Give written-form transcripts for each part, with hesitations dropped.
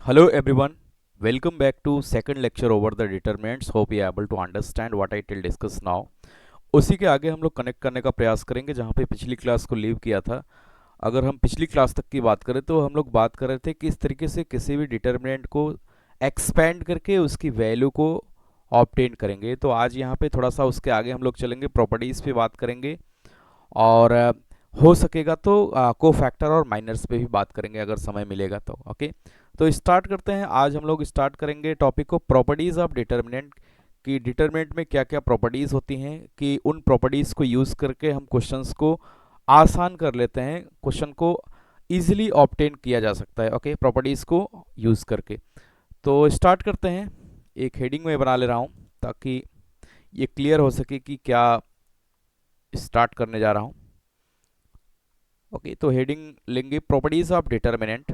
Hello everyone, welcome back to second lecture over the determinants. Hope you are able to understand what I will discuss now. उसी के आगे हम लोग connect करने का प्रयास करेंगे जहाँ पे पिछली क्लास को लीव किया था। अगर हम पिछली क्लास तक की बात करें तो हम लोग बात कर रहे थे कि इस तरीके से किसी भी डिटर्मिनेंट को एक्सपेंड करके उसकी वैल्यू को ऑब्टेन करेंगे। तो आज यहाँ पे थोड़ा सा उसके आगे हम लोग चलेंगे, प्रॉपर्टीज़ पे बात करेंगे और हो सकेगा तो को फैक्टर और माइनर्स पे भी बात करेंगे अगर समय मिलेगा तो। ओके, तो स्टार्ट करते हैं। आज हम लोग स्टार्ट करेंगे टॉपिक को प्रॉपर्टीज़ ऑफ डिटर्मिनेंट कि डिटर्मिनेंट में क्या क्या प्रॉपर्टीज़ होती हैं, कि उन प्रॉपर्टीज़ को यूज़ करके हम क्वेश्चंस को आसान कर लेते हैं, क्वेश्चन को इजीली ऑब्टेन किया जा सकता है। ओके, प्रॉपर्टीज़ को यूज़ करके। तो स्टार्ट करते हैं। एक हेडिंग में बना ले रहा हूँ ताकि ये क्लियर हो सके कि क्या स्टार्ट करने जा रहा हूँ। ओके, तो हेडिंग लेंगे properties of determinant,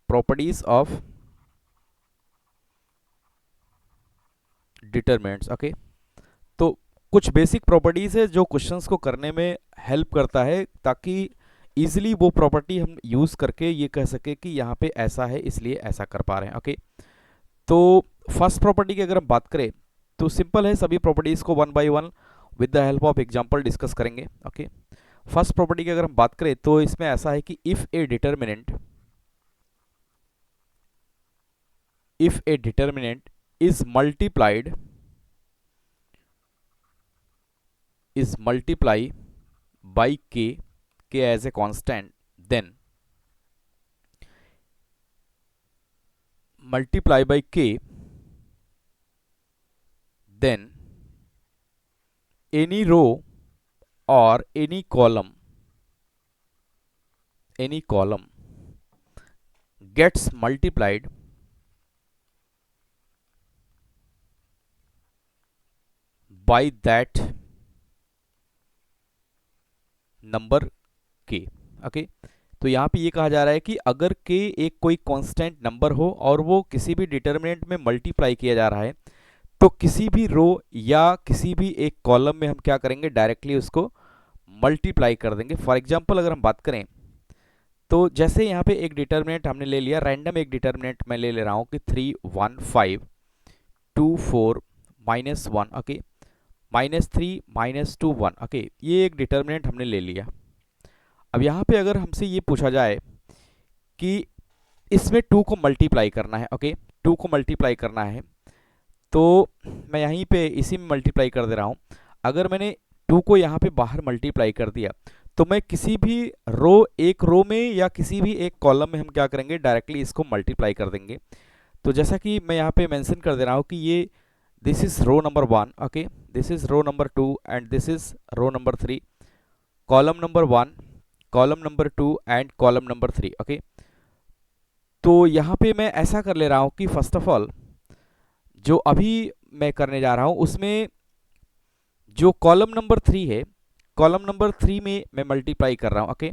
properties of determinants. Okay, तो कुछ बेसिक प्रॉपर्टीज है जो क्वेश्चंस को करने में हेल्प करता है ताकि इजीली वो प्रॉपर्टी हम यूज करके ये कह सके कि यहाँ पे ऐसा है इसलिए ऐसा कर पा रहे हैं। ओके, तो फर्स्ट प्रॉपर्टी की अगर हम बात करें तो सिंपल है, सभी प्रॉपर्टीज को one by one with the help of example discuss करेंगे। ओके, फर्स्ट प्रॉपर्टी की अगर हम बात करें तो इसमें ऐसा है कि if a determinant is multiplied by k as a constant, then multiply by k, then any row or any column gets multiplied by that number k। Okay, तो यहाँ पे ये कहा जा रहा है कि अगर k एक कोई कांस्टेंट नंबर हो और वो किसी भी डिटर्मिनेंट में मल्टीप्लाई किया जा रहा है तो किसी भी रो या किसी भी एक कॉलम में हम क्या करेंगे, डायरेक्टली उसको मल्टीप्लाई कर देंगे। फॉर एग्जांपल अगर हम बात करें तो जैसे यहाँ पे एक डिटर्मिनेंट हमने ले लिया, रैंडम एक डिटर्मिनेंट मैं ले रहा हूँ कि 3 1 5 2 4 -1। ओके, -3 -2 1। ओके, ये एक डिटर्मिनेंट हमने ले लिया। अब यहाँ पे अगर हमसे ये पूछा जाए कि इसमें 2 को मल्टीप्लाई करना है, ओके 2 को मल्टीप्लाई करना है, तो मैं यहीं पे इसी में मल्टीप्लाई कर दे रहा हूँ। अगर मैंने 2 को यहाँ पे बाहर मल्टीप्लाई कर दिया तो मैं किसी भी एक रो में या किसी भी एक कॉलम में हम क्या करेंगे, डायरेक्टली इसको मल्टीप्लाई कर देंगे। तो जैसा कि मैं यहाँ पे मेंशन कर दे रहा हूँ कि ये this is row number 1, okay this is row number 2 and this is row number 3, column number 1, column number 2 and column number 3। Okay, तो यहाँ पे मैं ऐसा कर ले रहा हूँ कि फर्स्ट ऑफ ऑल जो अभी मैं करने जा रहा हूँ उसमें जो कॉलम नंबर 3 है, कॉलम नंबर 3 में मैं मल्टीप्लाई कर रहा हूँ। ओके,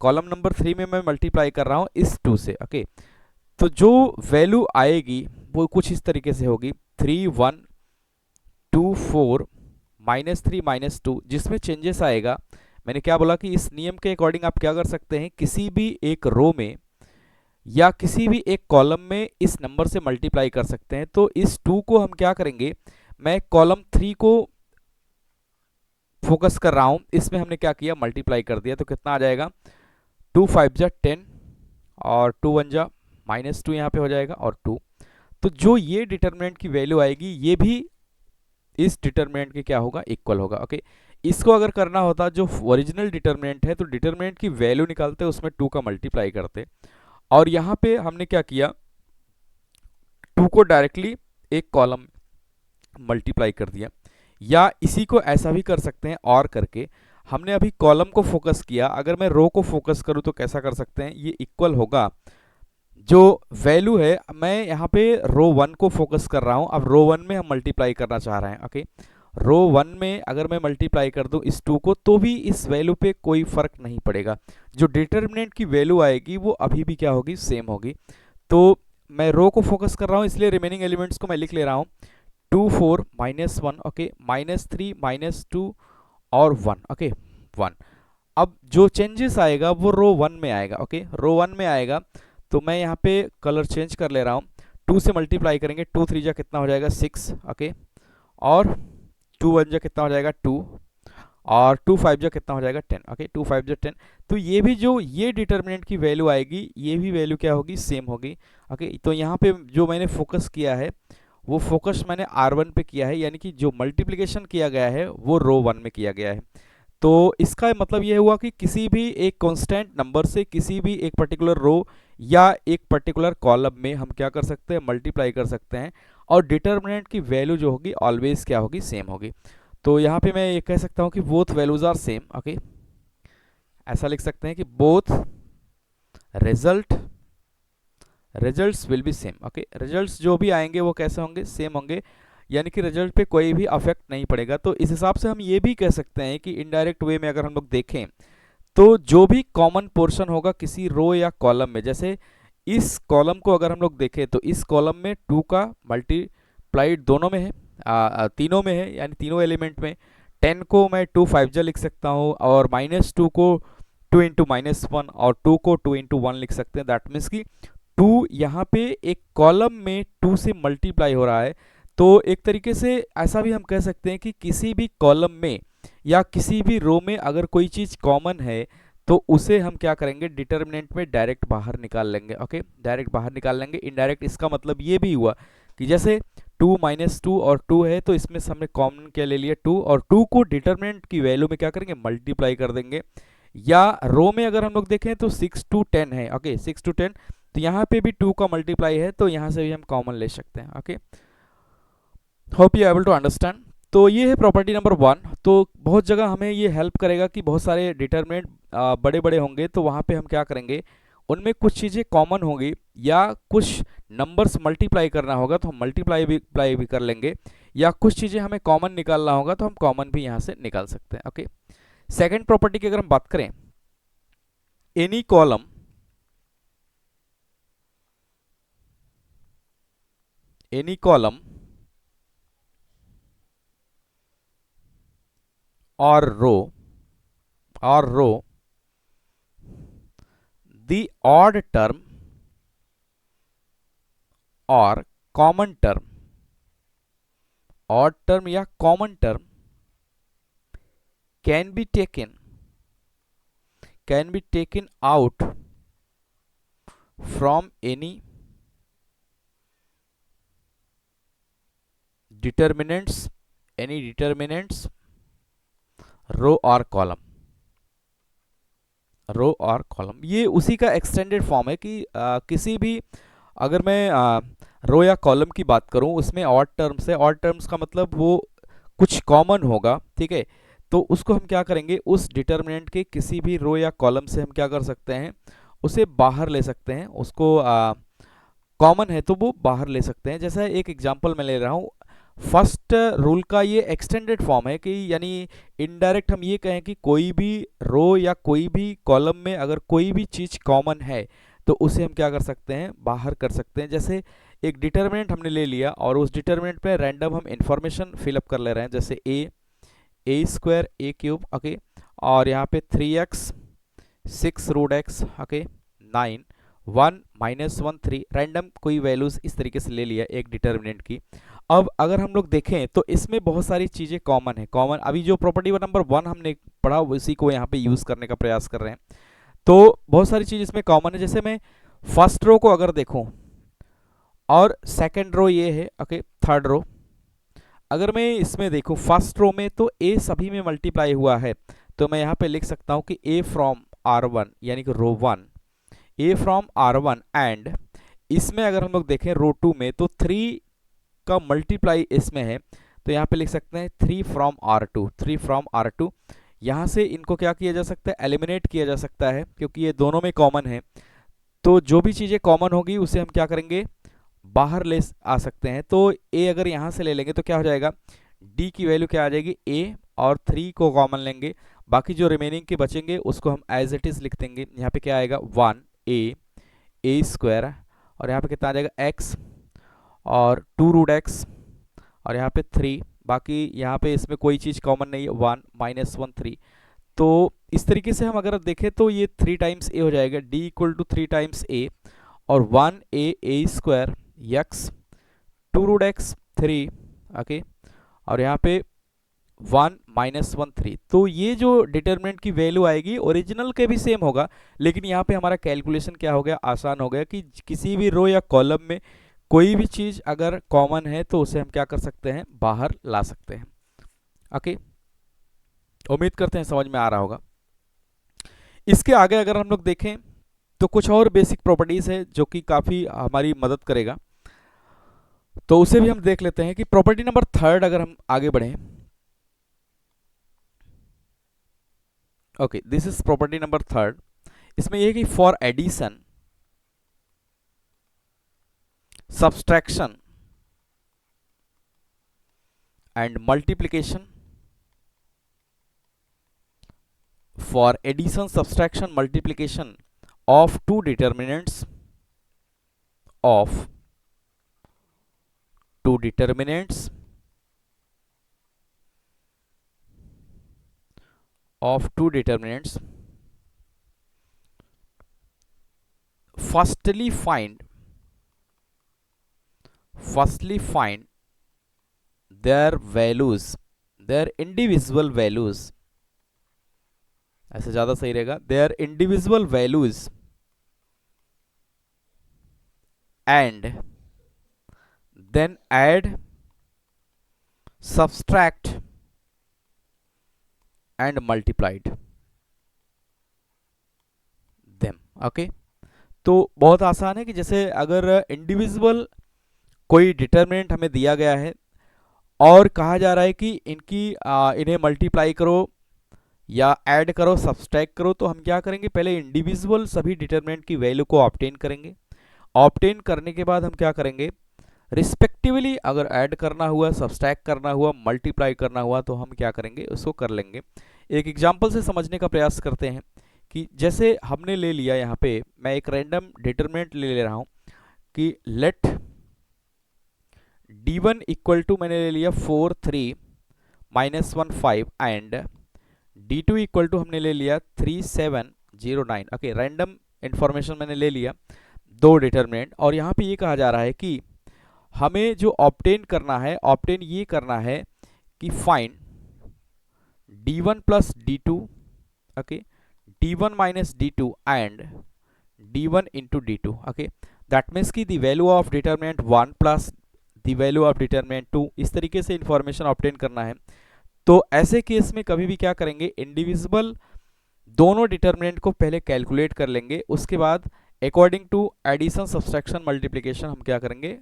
कॉलम नंबर 3 में मैं मल्टीप्लाई कर रहा हूँ इस 2 से। ओके, तो जो वैल्यू आएगी वो कुछ इस तरीके से होगी 3 1 2 4 -3 -2, जिसमें चेंजेस आएगा। मैंने क्या बोला कि इस नियम के अकॉर्डिंग आप क्या कर सकते हैं, किसी भी एक रो में या किसी भी एक कॉलम में इस नंबर से मल्टीप्लाई कर सकते हैं। तो इस 2 को हम क्या करेंगे, मैं कॉलम 3 को फोकस कर रहा हूं, इसमें हमने क्या किया, मल्टीप्लाई कर दिया। तो कितना आ जाएगा, 2 5 जा 10 और 2 1 जा -2 यहाँ पे हो जाएगा और 2। तो जो ये डिटर्मिनेंट की वैल्यू आएगी ये भी इस डिटर्मिनेंट के क्या होगा, इक्वल होगा। ओके, इसको अगर करना होता जो ओरिजिनल डिटर्मिनेंट है तो डिटर्मिनेंट की वैल्यू निकालते उसमें 2 का मल्टीप्लाई करते, और यहाँ पे हमने क्या किया, 2 को डायरेक्टली एक कॉलम मल्टीप्लाई कर दिया। या इसी को ऐसा भी कर सकते हैं और करके, हमने अभी कॉलम को फोकस किया, अगर मैं रो को फोकस करूं तो कैसा कर सकते हैं, ये इक्वल होगा जो वैल्यू है, मैं यहाँ पे रो 1 को फोकस कर रहा हूँ, अब रो 1 में हम मल्टीप्लाई करना चाह रहे हैं। ओके, रो 1 में अगर मैं मल्टीप्लाई कर दूं इस 2 को तो भी इस वैल्यू पे कोई फर्क नहीं पड़ेगा, जो डिटर्मिनेंट की वैल्यू आएगी वो अभी भी क्या होगी, सेम होगी। तो मैं रो को फोकस कर रहा हूँ इसलिए रिमेनिंग एलिमेंट्स को मैं लिख ले रहा हूँ 2 4 -1, ओके -3 -2 और 1। ओके 1, अब जो चेंजेस आएगा वो रो 1 में आएगा। ओके, रो 1 में आएगा तो मैं यहाँ पे कलर चेंज कर ले रहा हूँ। 2 से मल्टीप्लाई करेंगे, 2 3 जा कितना हो जाएगा 6, ओके, और 2 1 जा कितना हो जाएगा 2, और 2 5 जा कितना हो जाएगा 10, ओके, 2 5 जा 10। तो ये भी जो ये डिटर्मिनेंट की वैल्यू आएगी, ये भी वैल्यू क्या होगी, सेम होगी, ओके। तो यहाँ पे जो मैंने फोकस किया है वो फोकस मैंने R1 पे किया है, यानी कि जो मल्टीप्लिकेशन किया गया है वो रो 1 में किया गया है। तो इसका मतलब ये हुआ कि किसी भी एक कांस्टेंट नंबर से किसी भी एक पर्टिकुलर रो या एक पर्टिकुलर कॉलम में हम क्या कर सकते हैं, मल्टीप्लाई कर सकते हैं, और डिटर्मिनेंट की वैल्यू जो होगी ऑलवेज क्या होगी, सेम होगी। तो यहाँ पे मैं ये कह सकता हूँ कि both values are same, okay, ऐसा लिख सकते हैं कि both results will be same, okay. Results जो भी आएंगे वो कैसे होंगे, सेम होंगे, यानी कि रिजल्ट पे कोई भी अफेक्ट नहीं पड़ेगा। तो इस हिसाब से हम ये भी कह सकते हैं कि इनडायरेक्ट वे में अगर हम लोग देखें तो जो भी कॉमन पोर्शन होगा किसी रो या कॉलम में, जैसे इस कॉलम को अगर हम लोग देखें तो इस कॉलम में 2 का मल्टीप्लाइड दोनों में है, तीनों में है, यानी तीनों एलिमेंट में। 10 को मैं 2 5 जा लिख सकता हूँ, और -2 को 2 इंटू -1, और 2 को 2 इंटू 1 लिख सकते हैं। दैट मीन्स कि 2 यहाँ पे एक कॉलम में 2 से मल्टीप्लाई हो रहा है। तो एक तरीके से ऐसा भी हम कह सकते हैं कि किसी भी कॉलम में या किसी भी रो में अगर कोई चीज़ कॉमन है तो उसे हम क्या करेंगे, डिटर्मिनेंट में डायरेक्ट बाहर निकाल लेंगे, ओके, डायरेक्ट बाहर निकाल लेंगे। इनडायरेक्ट इसका मतलब ये भी हुआ कि जैसे 2 -2 और 2 है, तो इसमें से हमने कॉमन क्या ले लिया 2, और 2 को डिटर्मिनेंट की वैल्यू में क्या करेंगे, मल्टीप्लाई कर देंगे। या रो में अगर हम लोग देखें तो 6 to 10 है, ओके, 6 to 10, तो यहाँ पे भी 2 का मल्टीप्लाई है, तो यहाँ से भी हम कॉमन ले सकते हैं, okay. Hope you able to understand. तो ये है प्रॉपर्टी नंबर 1। तो बहुत जगह हमें ये हेल्प करेगा कि बहुत सारे डिटर्मिनेंट बड़े बड़े होंगे, तो वहाँ पे हम क्या करेंगे, उनमें कुछ चीज़ें कॉमन होंगी या कुछ नंबर्स मल्टीप्लाई करना होगा तो हम मल्टीप्लाई भी कर लेंगे, या कुछ चीज़ें हमें कॉमन निकालना होगा तो हम कॉमन भी यहाँ से निकाल सकते हैं, ओके। सेकेंड प्रॉपर्टी की अगर हम बात करें, any column or row the odd term or common term, odd term या common term can be taken out from any determinants रो और कॉलम। ये उसी का एक्सटेंडेड फॉर्म है कि किसी भी, अगर मैं रो या कॉलम की बात करूं उसमें ऑड टर्म्स है, ऑड टर्म्स का मतलब वो कुछ कॉमन होगा, ठीक है। तो उसको हम क्या करेंगे, उस डिटर्मिनेंट के किसी भी रो या कॉलम से हम क्या कर सकते हैं, उसे बाहर ले सकते हैं, उसको कॉमन है तो वो बाहर ले सकते हैं। जैसा एक एग्जांपल मैं ले रहा हूँ, फर्स्ट रूल का ये एक्सटेंडेड फॉर्म है कि यानी इनडायरेक्ट हम ये कहें कि कोई भी रो या कोई भी कॉलम में अगर कोई भी चीज़ कॉमन है तो उसे हम क्या कर सकते हैं, बाहर कर सकते हैं। जैसे एक डिटर्मिनेंट हमने ले लिया और उस डिटर्मिनेंट पे रैंडम हम इंफॉर्मेशन फिलअप कर ले रहे हैं, जैसे a square a cube, okay, और यहाँ पे 3x 6 root x, okay, 9 1 -1 3, random कोई वैल्यूज इस तरीके से ले लिया एक डिटर्मिनेंट की। अब अगर हम लोग देखें तो इसमें बहुत सारी चीज़ें कॉमन है। कॉमन अभी जो प्रॉपर्टी नंबर 1 हमने पढ़ा उसी को यहाँ पे यूज़ करने का प्रयास कर रहे हैं। तो बहुत सारी चीज़ इसमें कॉमन है। जैसे मैं फर्स्ट रो को अगर देखूँ और सेकंड रो ये है, ओके, थर्ड रो, अगर मैं इसमें देखूँ फर्स्ट रो में तो ए सभी में मल्टीप्लाई हुआ है, तो मैं यहाँ पे लिख सकता हूँ कि ए फ्रॉम R1 यानी कि रो 1, ए फ्रॉम R1, एंड इसमें अगर हम लोग देखें रो 2 में तो 3 का मल्टीप्लाई इसमें है, तो यहाँ पे लिख सकते हैं 3 फ्रॉम R2। यहाँ से इनको क्या किया जा सकता है, एलिमिनेट किया जा सकता है क्योंकि ये दोनों में कॉमन है। तो जो भी चीज़ें कॉमन होगी उसे हम क्या करेंगे, बाहर ले आ सकते हैं। तो ए अगर यहाँ से ले लेंगे तो क्या हो जाएगा, डी की वैल्यू क्या आ जाएगी ए, और 3 को कॉमन लेंगे, बाकी जो रिमेनिंग के बचेंगे उसको हम एज इट इज़ लिख देंगे। यहाँ पे क्या आएगा 1 ए स्क्वायर, और यहाँ पे कितना आ जाएगा x, और 2 रूट x, और यहाँ पे 3, बाकी यहाँ पे इसमें कोई चीज़ कॉमन नहीं है, 1 -1 3। तो इस तरीके से हम अगर देखें तो ये 3 टाइम्स ए हो जाएगा, d इक्वल टू 3 टाइम्स ए, और 1a² x 2√x 3, ओके, और यहाँ पे 1 -1 3। तो ये जो डिटर्मिनेंट की वैल्यू आएगी ओरिजिनल के भी सेम होगा, लेकिन यहाँ पे हमारा कैलकुलेशन क्या हो गया, आसान हो गया कि किसी भी रो या कॉलम में कोई भी चीज़ अगर कॉमन है तो उसे हम क्या कर सकते हैं, बाहर ला सकते हैं। ओके, उम्मीद करते हैं समझ में आ रहा होगा। इसके आगे अगर हम लोग देखें तो कुछ और बेसिक प्रॉपर्टीज़ है जो कि काफ़ी हमारी मदद करेगा, तो उसे भी हम देख लेते हैं। कि प्रॉपर्टी नंबर 3 अगर हम आगे बढ़ें, okay, this is property number 3। इसमें यह है कि for addition, subtraction and multiplication, for addition, subtraction, multiplication of two determinants of two determinants of two determinants, firstly find their values, their individual values, ऐसे ज़्यादा सही रहेगा, their individual values and then add, subtract and multiplied them। Okay, तो बहुत आसान है कि जैसे अगर इंडिविजुअल कोई डिटरमिनेंट हमें दिया गया है और कहा जा रहा है कि इन्हें मल्टीप्लाई करो या ऐड करो, सब्सट्रैक्ट करो, तो हम क्या करेंगे, पहले इंडिविजुअल सभी डिटरमिनेंट की वैल्यू को ऑब्टेन करेंगे। ऑब्टेन करने के बाद हम क्या करेंगे, रिस्पेक्टिवली अगर ऐड करना हुआ, सब्सट्रैक्ट करना हुआ, मल्टीप्लाई करना हुआ, तो हम क्या करेंगे, उसको कर लेंगे। एक एग्जाम्पल से समझने का प्रयास करते हैं कि जैसे हमने ले लिया, यहाँ पे मैं एक रैंडम डिटरमिनेंट ले रहा हूँ कि लेट d1 इक्वल टू, मैंने ले लिया 4 3 -1 5 एंड d2 इक्वल टू हमने ले लिया 3 7 0 9। ओके, रैंडम इंफॉर्मेशन मैंने ले लिया, दो डिटरमिनेंट, और यहाँ पे ये कहा जा रहा है कि हमें जो ऑब्टेन करना है, ऑब्टेन ये करना है कि find d1 plus d2, okay, d1 minus d2 and d1 into d2। Okay, that means की the value of determinant 1 plus the value of determinant 2, इस तरीके से इंफॉर्मेशन ऑब्टेन करना है। तो ऐसे केस में कभी भी क्या करेंगे, इंडिविजुअल दोनों डिटरमिनेंट को पहले कैलकुलेट कर लेंगे, उसके बाद according to addition, subtraction, multiplication हम क्या करेंगे,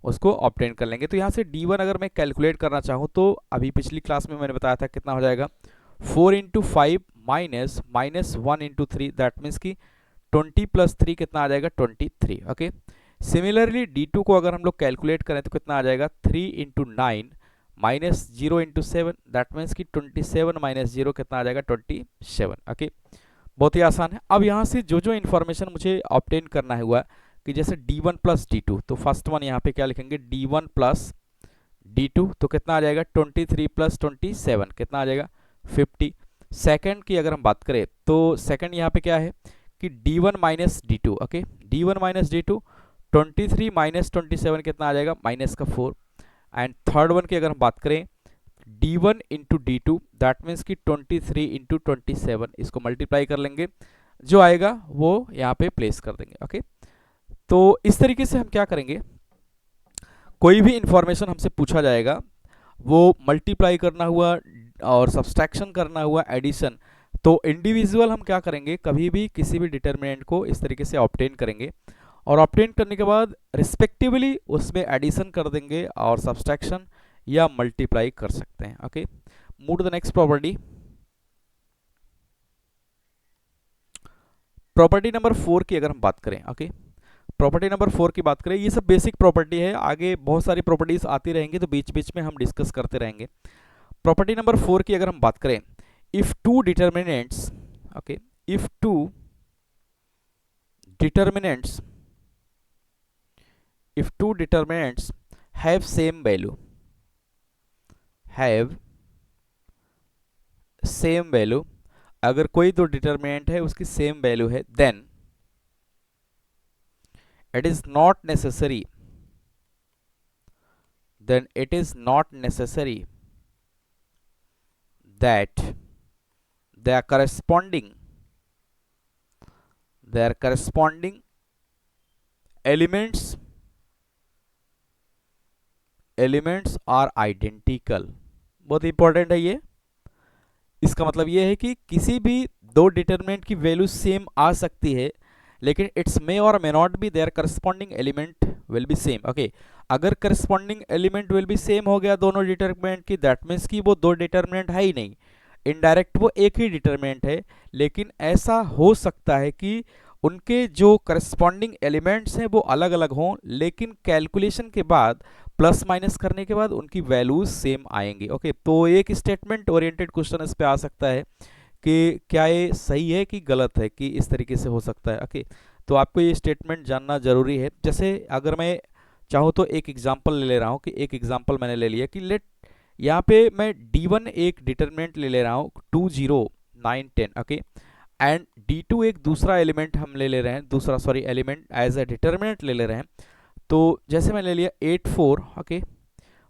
उसको ऑब्टेन कर लेंगे। तो यहाँ से d1 अगर मैं कैलकुलेट करना चाहूँ तो अभी पिछली क्लास में मैंने बताया था कितना हो जाएगा, 4 into 5 minus -1 into 3, that means की 20 प्लस 3 कितना आ जाएगा, 23। ओके, सिमिलरली d2 को अगर हम लोग कैलकुलेट करें तो कितना आ जाएगा, 3 into 9 minus 0 into 7, that means की 27 माइनस 0 कितना आ जाएगा, 27। ओके, बहुत ही आसान है। अब यहाँ से जो जो इन्फॉर्मेशन मुझे ऑब्टेन करना है हुआ कि जैसे d1 प्लस d2, तो फर्स्ट वन यहाँ पे क्या लिखेंगे, d1 प्लस d2, तो कितना आ जाएगा, 23 प्लस 27 कितना आ जाएगा, 50। सेकंड की अगर हम बात करें तो सेकंड यहाँ पे क्या है कि d1 minus d2, okay, d1 minus d2, 23 minus 27 कितना आ जाएगा, माइनस का 4। एंड थर्ड वन की अगर हम बात करें d1 into d2, that means कि 23 इंटू 27, इसको मल्टीप्लाई कर लेंगे, जो आएगा वो यहाँ पे प्लेस कर देंगे। ओके, तो इस तरीके से हम क्या करेंगे, कोई भी इंफॉर्मेशन हमसे पूछा जाएगा, वो मल्टीप्लाई करना हुआ और सब्सट्रैक्शन करना हुआ, एडिशन, तो इंडिविजुअल हम क्या करेंगे, कभी भी किसी भी डिटरमिनेंट को इस तरीके से ऑब्टेन करेंगे, और ऑब्टेन करने के बाद रिस्पेक्टिवली उसमें एडिशन कर देंगे और सब्सट्रैक्शन या मल्टीप्लाई कर सकते हैं। Okay, move to the next property. Property number 4 की अगर हम बात करें, ओके, प्रॉपर्टी नंबर 4 की बात करें, ये सब बेसिक प्रॉपर्टी है, आगे बहुत सारी प्रॉपर्टीज आती रहेंगी तो बीच बीच में हम डिस्कस करते रहेंगे। प्रॉपर्टी नंबर 4 की अगर हम बात करें, if two determinants, okay, if two determinants, if two determinants have same value, have same value, अगर कोई दो डिटरमिनेंट है उसकी सेम वैल्यू है, then it is not necessary, then it is not necessary that their corresponding elements are identical। बहुत important है ये। इसका मतलब ये है कि किसी भी दो डिटरमिनेंट की वैल्यू सेम आ सकती है, लेकिन इट्स मे और may not be there corresponding element will be same. Okay, अगर corresponding element will be same हो गया दोनों डिटरमिनेंट की, दैट मीन्स कि वो दो डिटरमिनेंट है ही नहीं, इनडायरेक्ट वो एक ही डिटरमिनेंट है। लेकिन ऐसा हो सकता है कि उनके जो करस्पॉन्डिंग एलिमेंट्स हैं वो अलग अलग हों, लेकिन कैलकुलेशन के बाद प्लस माइनस करने के बाद उनकी वैल्यूज सेम आएंगी। ओके, तो एक स्टेटमेंट ओरिएंटेड क्वेश्चन इस पे आ सकता है कि क्या ये सही है कि गलत है, कि इस तरीके से हो सकता है। ओके, तो आपको ये स्टेटमेंट जानना जरूरी है। जैसे अगर मैं चाहूँ तो एक एग्जांपल ले रहा हूँ, कि एक एग्जांपल मैंने ले लिया कि लेट यहाँ पे मैं D1 एक डिटरमिनेंट ले रहा हूँ 2 0 9 10। ओके, एंड D2 एक दूसरा एलिमेंट हम ले रहे हैं, दूसरा sorry element as a determinant ले रहे हैं। तो जैसे मैं ले लिया 8 4 ओके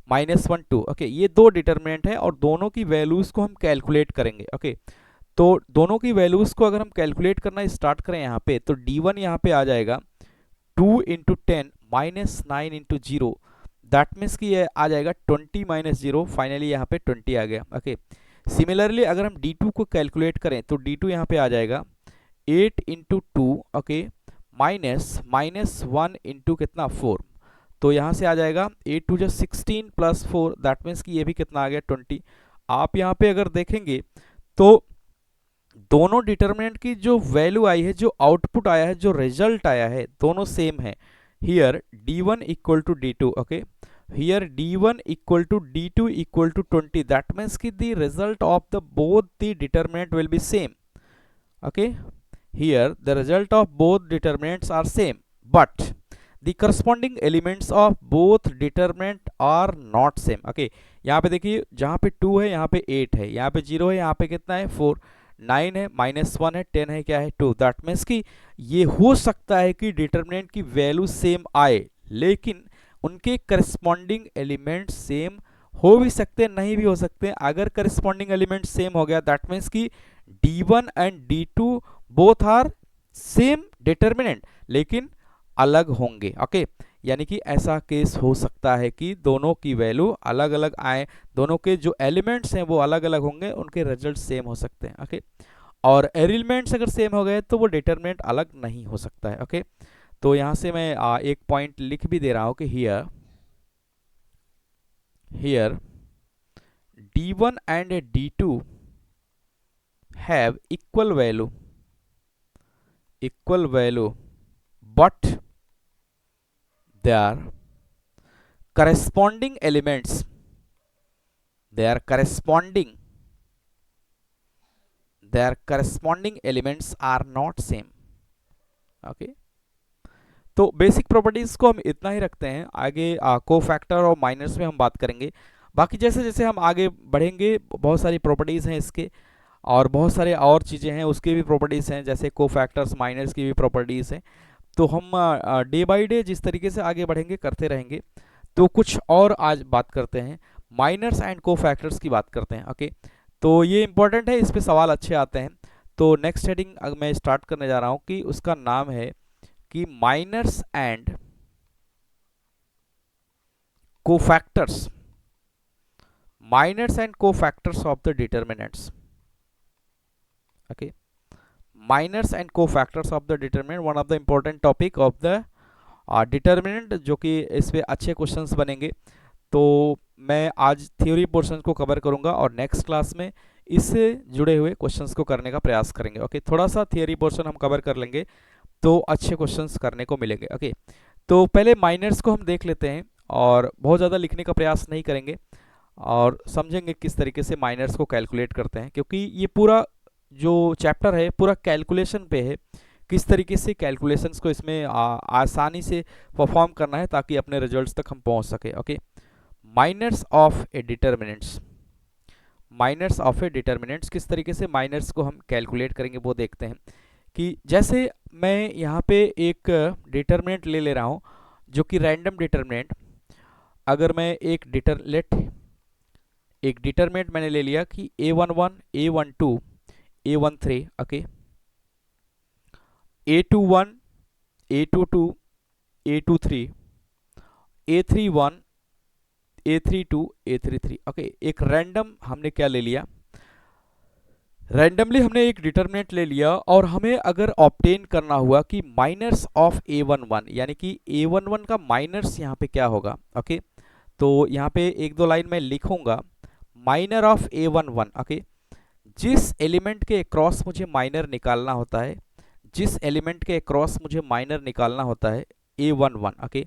-1 2। ओके, ये दो डिटरमिनेंट है और दोनों की वैल्यूज को हम कैलकुलेट करेंगे। ओके, तो दोनों की वैल्यूज को अगर हम कैलकुलेट करना स्टार्ट करें यहाँ पे, तो D1 यहाँ पे आ जाएगा 2 इंटू 10 -9 इंटू 0, दैट मीन्स कि ये आ जाएगा 20 -0, फाइनली यहाँ पे 20 आ गया। ओके, सिमिलरली अगर हम D2 को कैलकुलेट करें तो D2 यहाँ पे आ जाएगा 8 इंटू 2 ओके -1 इंटू कितना 4, तो यहाँ से आ जाएगा 8 टू 16 प्लस 4, दैट मीन्स कि ये भी कितना आ गया 20। आप यहाँ पे अगर देखेंगे तो दोनों डिटरमिनेंट की जो वैल्यू आई है, जो आउटपुट आया है, जो रिजल्ट आया है, दोनों सेम है। Here D1 equal to D2 okay, here D1 equal to D2 equal to 20, that means कि the result of the both the determinant will be same. Okay, here the result of both determinants are same, but the corresponding elements of both determinant are not same। Okay, यहाँ पे देखिए जहाँ पे 2 है यहाँ पे 8 है, यहाँ पे 0 है, यहाँ पे कितना है 4, 9 है -1 है, 10 है, क्या है 2, दैट मीन्स कि ये हो सकता है कि डिटरमिनेंट की वैल्यू सेम आए, लेकिन उनके करस्पॉन्डिंग एलिमेंट सेम हो भी सकते हैं, नहीं भी हो सकते हैं। अगर करस्पॉन्डिंग एलिमेंट सेम हो गया दैट मीन्स कि D1 and D2 both are same determinant, लेकिन अलग होंगे। ओके, यानी कि ऐसा केस हो सकता है कि दोनों की वैल्यू अलग अलग आए, दोनों के जो एलिमेंट्स हैं वो अलग अलग होंगे, उनके रिजल्ट सेम हो सकते हैं। ओके, और एलिमेंट्स अगर सेम हो गए तो वो डिटरमिनेंट अलग नहीं हो सकता है। ओके, तो यहां से मैं एक पॉइंट लिख भी दे रहा हूं कि here D1 and D2 have equal value but their corresponding elements are not same। Okay, तो बेसिक प्रॉपर्टीज को हम इतना ही रखते हैं, आगे कोफैक्टर और माइनर्स में हम बात करेंगे। बाकी जैसे जैसे हम आगे बढ़ेंगे बहुत सारी प्रॉपर्टीज हैं इसके, और बहुत सारे और चीज़ें हैं उसकी भी प्रॉपर्टीज़ हैं, जैसे कोफैक्टर्स माइनर्स की भी प्रॉपर्टीज़ हैं। तो हम डे बाय डे जिस तरीके से आगे बढ़ेंगे करते रहेंगे। तो कुछ और आज बात करते हैं, माइनर्स एंड कोफैक्टर्स की बात करते हैं। ओके, तो ये इंपॉर्टेंट है, इस पे सवाल अच्छे आते हैं। तो नेक्स्ट हेडिंग मैं स्टार्ट करने जा रहा हूँ कि उसका नाम है कि minors and cofactors of the determinants. Okay, minors and cofactors of the determinant, one of the important topic of the determinant, जो कि इस पे अच्छे क्वेश्चंस बनेंगे। तो मैं आज थ्योरी पोर्शन को कवर करूंगा और नेक्स्ट क्लास में इससे जुड़े हुए क्वेश्चंस को करने का प्रयास करेंगे। ओके, थोड़ा सा थ्योरी पोर्शन हम कवर कर लेंगे तो अच्छे क्वेश्चंस करने को मिलेंगे। ओके, तो पहले माइनर्स को हम देख लेते हैं और बहुत ज़्यादा लिखने का प्रयास नहीं करेंगे और समझेंगे किस तरीके से माइनर्स को कैलकुलेट करते हैं, क्योंकि ये पूरा जो चैप्टर है पूरा कैलकुलेशन पे है, किस तरीके से कैलकुलेशंस को इसमें आसानी से परफॉर्म करना है ताकि अपने रिजल्ट्स तक हम पहुंच सके। Okay, minors of a determinants किस तरीके से माइनर्स को हम कैलकुलेट करेंगे वो देखते हैं। कि जैसे मैं यहाँ पे एक डिटर्मिनेंट ले ले रहा हूँ जो कि रैंडम डिटर्मिनेंट। अगर मैं एक डिटर्मिनेंट मैंने ले लिया कि A11 A12 A13 okay, A21 A22 A23 A31 A32 A33 okay. एक रैंडम हमने क्या ले लिया, रैंडमली हमने एक डिटर्मिनेंट ले लिया और हमें अगर ऑब्टेन करना हुआ कि माइनर्स ऑफ A11 यानी कि A11 का माइनर्स यहाँ पे क्या होगा ओके। तो यहाँ पे एक दो लाइन में लिखूंगा माइनर ऑफ A11 ओके। जिस एलिमेंट के क्रॉस मुझे माइनर निकालना होता है, जिस एलिमेंट के क्रॉस मुझे माइनर निकालना होता है A11 ओके,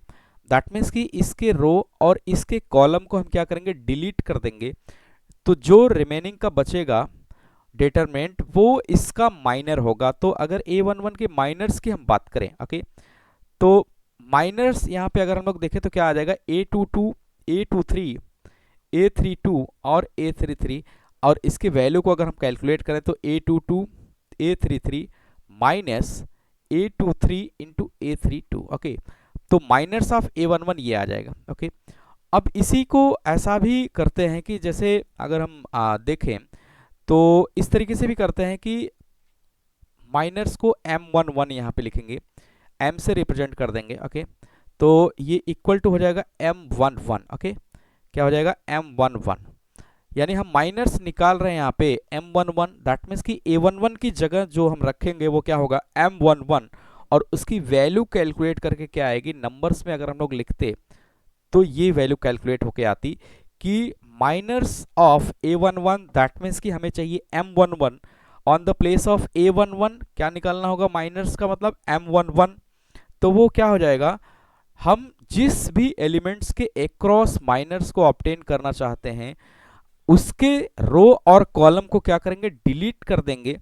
दैट मीन्स कि इसके रो और इसके कॉलम को हम क्या करेंगे, डिलीट कर देंगे। तो जो रिमेनिंग का बचेगा डिटरमिनेंट वो इसका माइनर होगा। तो अगर A11 के माइनर्स की हम बात करें ओके, तो माइनर्स यहाँ पे अगर हम लोग देखें तो क्या आ जाएगा, A22 A23 A32 और A33। और इसके वैल्यू को अगर हम कैलकुलेट करें तो A22 A33 minus A23 into A32 okay. तो माइनर्स ऑफ A11 ये आ जाएगा ओके। अब इसी को ऐसा भी करते हैं कि जैसे अगर हम देखें तो इस तरीके से भी करते हैं कि माइनर्स को M11 यहाँ पे लिखेंगे, M से रिप्रेजेंट कर देंगे ओके। तो ये इक्वल टू हो जाएगा M11 ओके। क्या हो जाएगा, M11 यानी हम माइनर्स निकाल रहे हैं यहाँ पे M11, दैट मीन्स कि A11 की जगह जो हम रखेंगे वो क्या होगा M11, और उसकी वैल्यू कैलकुलेट करके क्या आएगी, नंबर्स में अगर हम लोग लिखते तो ये वैल्यू कैलकुलेट होके आती कि minors of A11 that means कि हमें चाहिए M11 on the place of A11 क्या निकालना होगा, माइनर्स का मतलब M11। तो वो क्या हो जाएगा, हम जिस भी एलिमेंट्स के अक्रॉस माइनर्स को ऑब्टेन करना चाहते हैं उसके रो और कॉलम को क्या करेंगे, डिलीट कर देंगे।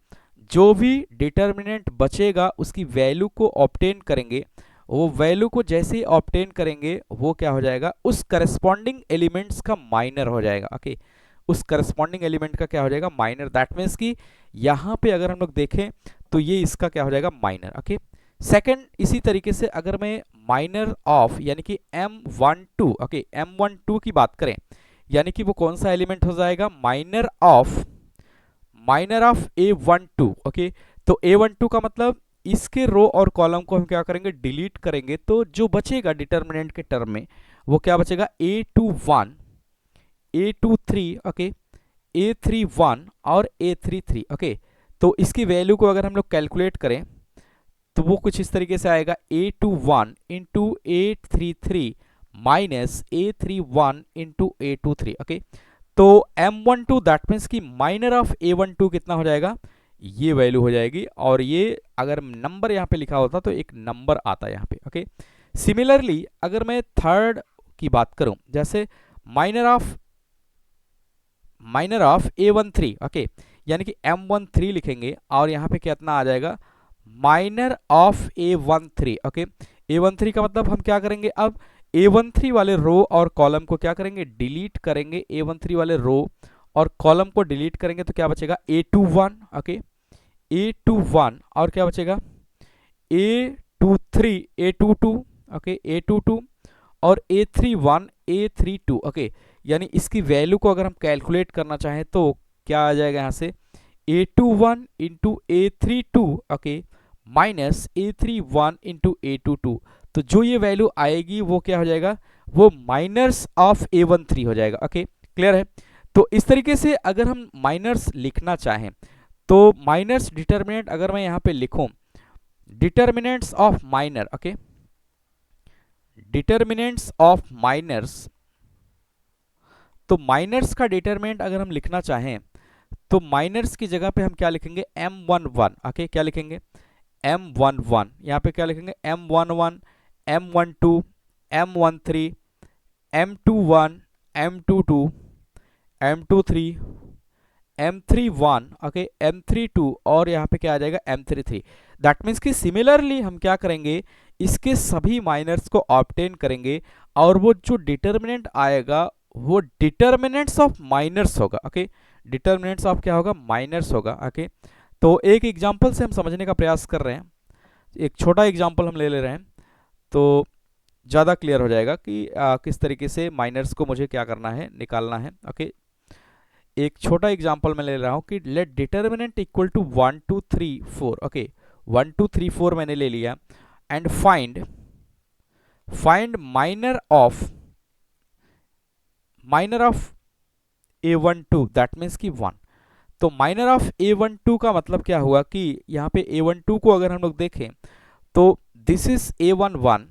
जो भी डिटर्मिनेंट बचेगा उसकी वैल्यू को ऑब्टेन करेंगे। वो वैल्यू को जैसे ही ऑब्टेन करेंगे वो क्या हो जाएगा, उस करस्पॉन्डिंग एलिमेंट्स का माइनर हो जाएगा ओके। उस करस्पॉन्डिंग एलिमेंट का क्या हो जाएगा, माइनर। दैट मीन्स कि यहाँ पे अगर हम लोग देखें तो ये इसका क्या हो जाएगा, माइनर ओके। सेकंड, इसी तरीके से अगर मैं माइनर ऑफ यानी कि M12 ओके, M12 की बात करें यानी कि वो कौन सा एलिमेंट हो जाएगा, माइनर ऑफ A12 ओके। तो A12 का मतलब इसके रो और कॉलम को हम क्या करेंगे, डिलीट करेंगे। तो जो बचेगा डिटर्मिनेंट के टर्म में वो क्या बचेगा, A21 A23 ओके, A31 और A33 ओके। तो इसकी वैल्यू को अगर हम लोग कैलकुलेट करें तो वो कुछ इस तरीके से आएगा, A21 into A33 minus A31 into A23 okay. तो M12 दैट मीन्स कि माइनर ऑफ A12 कितना हो जाएगा, ये वैल्यू हो जाएगी। और ये अगर नंबर यहाँ पे लिखा होता तो एक नंबर आता है यहाँ पे ओके। सिमिलरली अगर मैं थर्ड की बात करूं, जैसे माइनर ऑफ A13 ओके, यानी कि M13 लिखेंगे और यहाँ पे कितना आ जाएगा, minor of A13 okay. A13 का मतलब हम क्या करेंगे, अब A13 वाले रो और कॉलम को क्या करेंगे, डिलीट करेंगे। A13 वाले रो और कॉलम को डिलीट करेंगे तो क्या बचेगा, A21 ओके, A21 और क्या बचेगा, A23 A22 ओके, A22 और A31 A32 ओके। यानी इसकी वैल्यू को अगर हम कैलकुलेट करना चाहें तो क्या आ जाएगा यहाँ से, A21 into A32 okay minus A31 into A22। तो जो ये वैल्यू आएगी वो क्या हो जाएगा, वो माइनर्स ऑफ A13 हो जाएगा ओके। क्लियर है। तो इस तरीके से अगर हम माइनर्स लिखना चाहें तो माइनर्स डिटर्मिनेंट अगर मैं यहाँ पे लिखूं, determinants of minor okay, determinants of minors, तो माइनर्स का डिटर्मिनेंट अगर हम लिखना चाहें तो माइनर्स की जगह पे हम क्या लिखेंगे, M11 ओके। क्या लिखेंगे, M11। यहाँ पे क्या लिखेंगे, M11 M12 M13 M21 M22 M23 M31 okay M32 और यहाँ पे क्या आ जाएगा, M33। दैट मीन्स कि सिमिलरली हम क्या करेंगे, इसके सभी माइनर्स को ऑब्टेन करेंगे और वो जो डिटर्मिनेंट आएगा वो डिटर्मिनेंट्स ऑफ माइनर्स होगा ओके। डिटर्मिनेंट्स ऑफ क्या होगा, माइनर्स होगा ओके। तो एक एग्जांपल से हम समझने का प्रयास कर रहे हैं। एक छोटा एग्जांपल हम ले ले रहे हैं तो ज़्यादा क्लियर हो जाएगा कि किस तरीके से माइनर्स को मुझे क्या करना है, निकालना है। ओके, एक छोटा एग्जांपल मैं ले रहा हूँ कि let determinant equal to 1 2 3 4। Okay, 1 2 3 4 मैंने ले लिया and find minor of a12 that means कि 1। तो माइनर ऑफ a12 का मतलब क्या हुआ कि यहाँ पे a12 को अगर हम लोग देखें तो दिस इज a11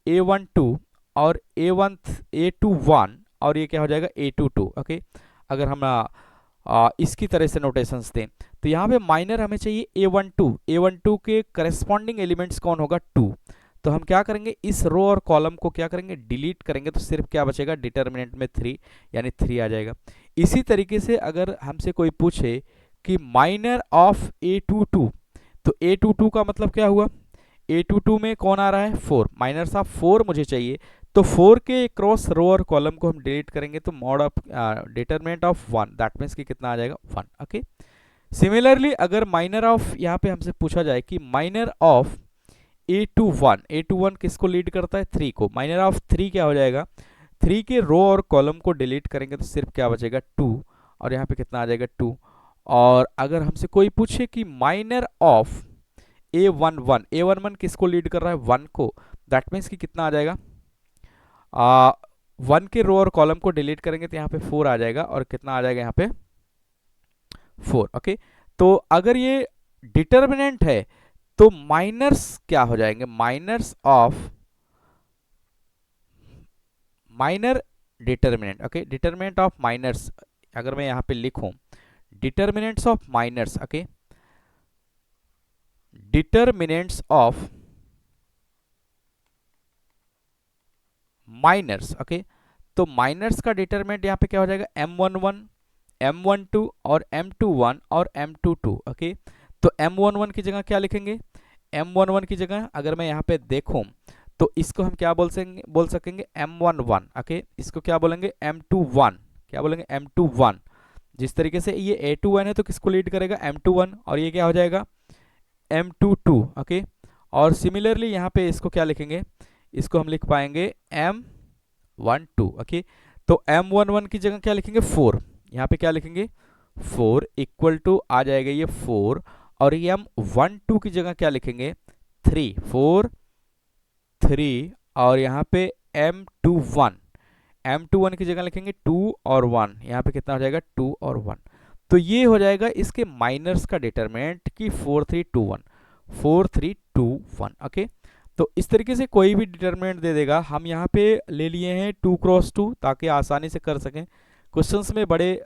a12 और a21 और ये क्या हो जाएगा a22। ओके, अगर हम इसकी तरह से नोटेशंस दें तो यहाँ पे माइनर हमें चाहिए a12 के करस्पॉन्डिंग एलिमेंट्स कौन होगा 2। तो हम क्या करेंगे, इस रो और कॉलम को क्या करेंगे, डिलीट करेंगे, तो सिर्फ क्या बचेगा, डिटर्मिनेंट में 3 यानी 3 आ जाएगा। इसी तरीके से अगर हमसे कोई पूछे कि माइनर ऑफ a22 तो a22 का मतलब क्या हुआ, a22 में कौन आ रहा है 4, माइनस ऑफ 4 मुझे चाहिए, तो 4 के क्रॉस रो और कॉलम को हम डिलीट करेंगे तो mod of determinant of 1 that means कि कितना आ जाएगा 1। ओके, सिमिलरली अगर माइनर ऑफ यहाँ पे हमसे पूछा जाए कि माइनर ऑफ a21 किसको लीड करता है 3 को, माइनर ऑफ 3 क्या हो जाएगा, 3 के रो और कॉलम को डिलीट करेंगे तो सिर्फ क्या बचेगा 2 और यहाँ पे कितना आ जाएगा 2। और अगर हमसे कोई पूछे कि माइनर ऑफ a11 किसको लीड कर रहा है 1 को, दैट मीन्स कि कितना आ जाएगा 1 के रो और कॉलम को डिलीट करेंगे तो यहाँ पे 4 आ जाएगा और कितना आ जाएगा यहाँ पे 4। ओके, तो अगर ये डिटर्मिनेंट है तो माइनर्स क्या हो जाएंगे, minors of minor determinant. Okay, determinant of minors अगर मैं यहाँ पे लिखूं determinants of minors. Okay, determinants of minors. Okay, तो माइनर्स का डिटर्मिनेंट यहाँ पे क्या हो जाएगा m11 m12 और m21 और m22। ओके, तो m11 की जगह क्या लिखेंगे, m11 की जगह अगर मैं यहाँ पे देखूं तो इसको हम क्या बोल सकेंगे m11। ओके, इसको क्या बोलेंगे m21, क्या बोलेंगे m21। जिस तरीके से ये a21 है तो किसको लीड करेगा m21 और ये क्या हो जाएगा m22। ओके, और सिमिलरली यहाँ पे इसको क्या लिखेंगे, इसको हम लिख पाएंगे m12। ओके, तो m11 की जगह क्या लिखेंगे 4, यहाँ पे क्या लिखेंगे 4 इक्वल टू आ जाएगा ये 4 और ये m12 की जगह क्या लिखेंगे 3 4 3 और यहाँ पे m21 की जगह लिखेंगे 2 और 1, यहाँ पे कितना हो जाएगा 2 और 1। तो ये हो जाएगा इसके माइनर्स का डिटरमिनेंट कि 4321। ओके, तो इस तरीके से कोई भी डिटरमिनेंट दे देगा, हम यहाँ पे ले लिए हैं 2 क्रॉस 2 ताकि आसानी से कर सकें। क्वेश्चंस में बड़े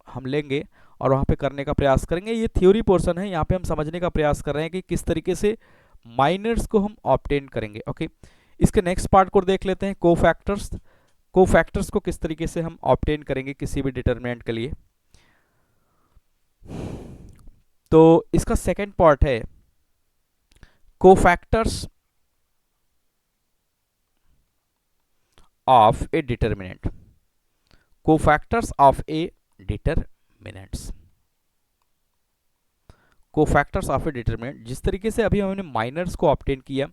हम लेंगे और वहाँ पे करने का प्रयास करेंगे। ये थ्योरी पोर्शन है, यहाँ पे हम समझने का प्रयास कर रहे हैं कि किस तरीके से माइनर्स को हम ऑब्टेन करेंगे। ओके, इसके नेक्स्ट पार्ट को देख लेते हैं, कोफैक्टर्स को किस तरीके से हम ऑब्टेन करेंगे किसी भी डिटरमिनेंट के लिए। तो इसका सेकेंड पार्ट है cofactors of A determinant, cofactors of a determinants, cofactors of A determinant. जिस तरीके से अभी हमने माइनर्स को ऑब्टेन किया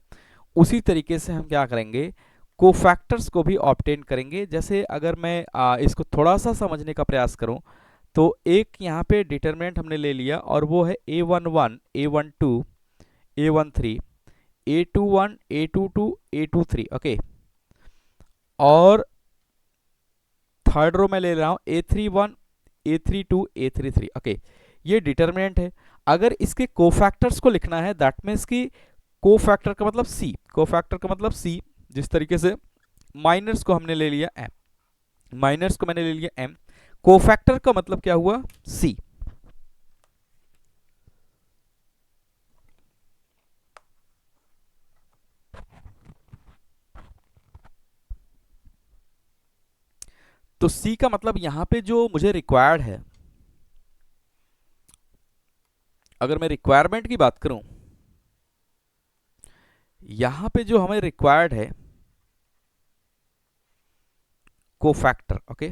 उसी तरीके से हम क्या करेंगे कोफैक्टर्स को भी ऑब्टेन करेंगे। जैसे अगर मैं इसको थोड़ा सा समझने का प्रयास करूं तो एक यहाँ पे डिटरमिनेंट हमने ले लिया और वो है a11 a12 a13 a21 a22 a23। Okay, और थर्ड रो में ले रहा हूँ a31 a32 a33। ओके, ये डिटरमिनेंट है। अगर इसके कोफैक्टर्स को लिखना है दैट मीन्स कि कोफैक्टर का मतलब c, कोफैक्टर का मतलब c। जिस तरीके से माइनर्स को हमने ले लिया m, माइनर्स को मैंने ले लिया m, कोफैक्टर का मतलब क्या हुआ c। तो c का मतलब यहां पे जो मुझे रिक्वायर्ड है, अगर मैं रिक्वायरमेंट की बात करूं, यहां पे जो हमें रिक्वायर्ड है कोफैक्टर। ओके,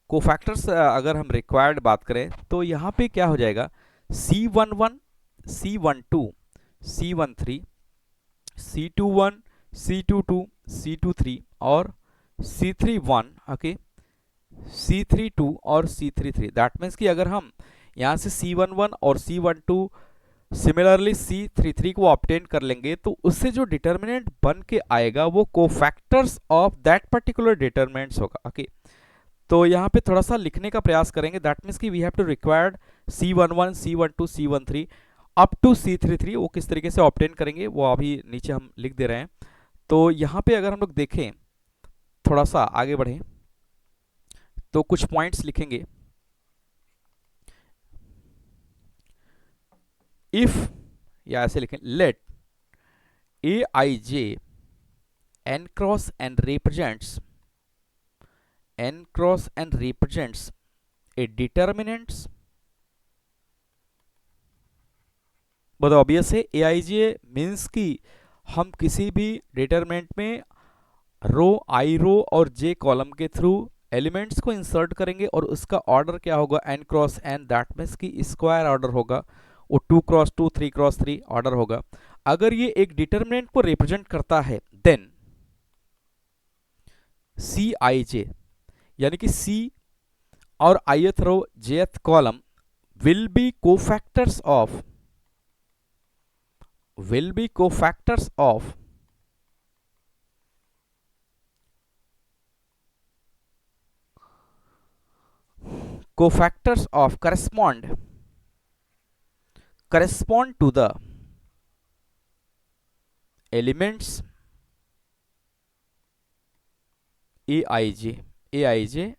कोफैक्टर्स अगर हम रिक्वायर्ड बात करें तो यहां पे क्या हो जाएगा C11 C12, C13, C21, C22, C23 और C31, ओके, C32 और C33। दैट मीन्स कि अगर हम यहाँ से C11 और C12 सिमिलरली C33 को ऑब्टेन कर लेंगे तो उससे जो डिटर्मिनेंट बन के आएगा वो cofactors of that particular determinants होगा, ओके। तो यहाँ पे थोड़ा सा लिखने का प्रयास करेंगे। दैट मीन्स कि we have to required C11, C12, C13 up to C33। वो किस तरीके से ऑब्टेन करेंगे वो अभी नीचे हम लिख दे रहे हैं। तो यहाँ पे अगर हम लोग देखें, थोड़ा सा आगे बढ़ें तो कुछ पॉइंट्स लिखेंगे। इफ, या ऐसे लिखें, let Aij n cross n represents a determinants, बहुत ऑब्वियस है। Aij मीन्स कि हम किसी भी डिटरमिनेंट में रो, आई रो और जे कॉलम के थ्रू एलिमेंट्स को इंसर्ट करेंगे और उसका ऑर्डर क्या होगा, n cross n। That means कि स्क्वायर ऑर्डर होगा, वो 2 क्रॉस 2, 3 क्रॉस 3 ऑर्डर होगा। अगर ये एक डिटरमिनेंट को रिप्रेजेंट करता है देन Cij, यानी कि C और ith row jth column will be cofactors of correspond to the elements Aij